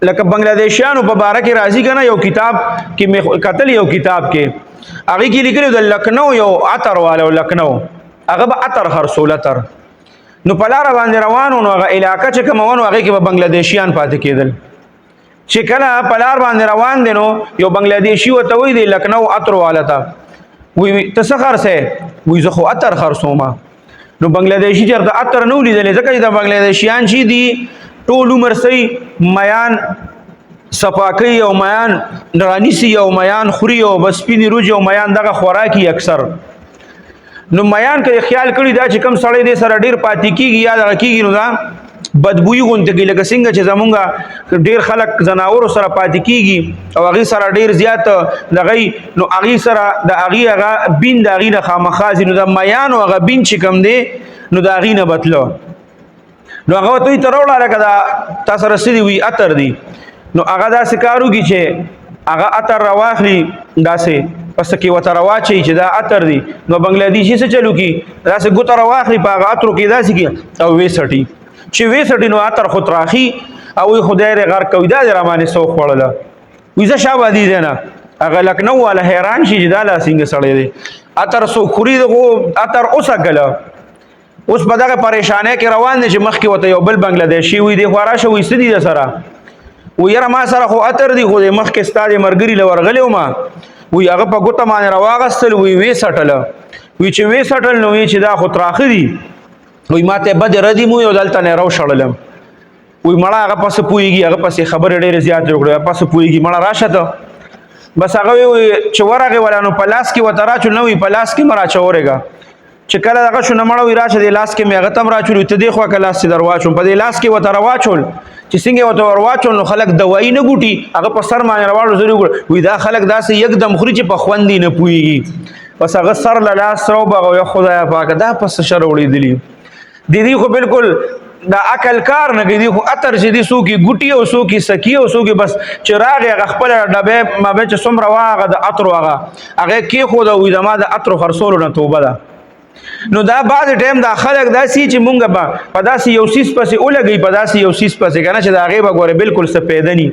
لکه بنگلادیشیانو په باره کې راځي کنه یو کتاب کې مې کتل یو کتاب کې هغه کې لیکلو د لکنو یو عطر والو لکنو هغه به عطر خرڅول عطر نو په لار باندې روانو نو هغه علاقه چې کوم ونه هغه کې به بنگلادیشیان پاتې کېدل چې کله په لار باندې روان دي نو یو بنگلادیشي وته وی دی لکنو عطر والتا وی تسخر سه وی زه خو عطر خرڅوم نو بنگلادیشي چرته عطر نو لیدل ځکه چې د بنگلادیشیان شي دي ټول عمر سي میان صفاکی او میان رانیسی او میان خوري او بس پینی روج او میان دغه خوراکي اکثر نو میان کې خیال کړی دا چې کم سړی دې سره ډیر پاتې کیږي یا دغه کیږي نو دا بدبوئی غونډه کې لکه څنګه چې زمونږ ډیر خلک زناور سره پاتې کیږي او هغه سره ډیر زیات دغه نو هغه سره د هغه بین د هغه خامخازي نو د میان او هغه بین چې کم دی نو د هغه نه بتلو نو هغه ته تروړه لکه دا تاسو رسېدي وي اتر دی نو هغه دا سکارو کی چې هغه اتر راواخلي داسې پس کې وته راواچي چې دا اتر دی نو بنگلادیشي څه چلو کی داسې ګوت راواخلي په هغه اترو کې داسې کی او وېسټي چې وېسټي نو اتر خو تراخي او خدای ر غر کوي دا رمانه سو خړل وېزه شابه دي نه هغه لکنو ولا حیران شي چې دا لا څنګه سړی دی اتر سو خوري دغه اتر اوسه کله اوس په دغه پریشانه کې روان دي چې مخکې وته یو بل بنگلادیشي وي دی خواراشه وي سدي سره و یاره ما سره خو اتر دی خو د مخکې ستاره مرګري لور غلې ما وی هغه په ګوته باندې راواغستل وی وې سټل وی چې وې سټل نو وی چې دا خو تراخ دی وی ماته بد ردی مو یو دلته نه راو شړلم وی مړه هغه پس پويږي هغه پس خبر ډېر زیات جوړه پس پويږي مړه راشه ته بس هغه وی چې ورغه ولانو پلاس کې وترا چول نو پلاس کې مرا چورېګا چې کله هغه شنو مړه وی راشه د لاس کې مې هغه تم را چول ته دی خو کلاس سي درواچو په دې لاس کې وترا واچول چې څنګه وته ورواچول نو خلک دوايي نه ګوټي هغه په سر باندې راوړو زری ګور وی دا خلک داسې یکدم خوري چې په خوندې نه پويږي بس هغه سر لاس رو بغه یا خدای پاک دا پس شر وړي دي دي خو بالکل دا عقل کار نه کوي خو اتر چې دي سو کې ګوټي او سو کې سکی او سو کې بس چراغ هغه خپل ډبه ما به چې څومره واغه د اتر هغه کې خو دا وې د ما د اتر خرصول نه توبه ده نو دا بعد ټیم دا خلک داسي چې مونږ په داسي یو سیس پسې ولګي په داسي یو سیس پسې کنه چې دا هغه به ګوره بالکل سپیدنی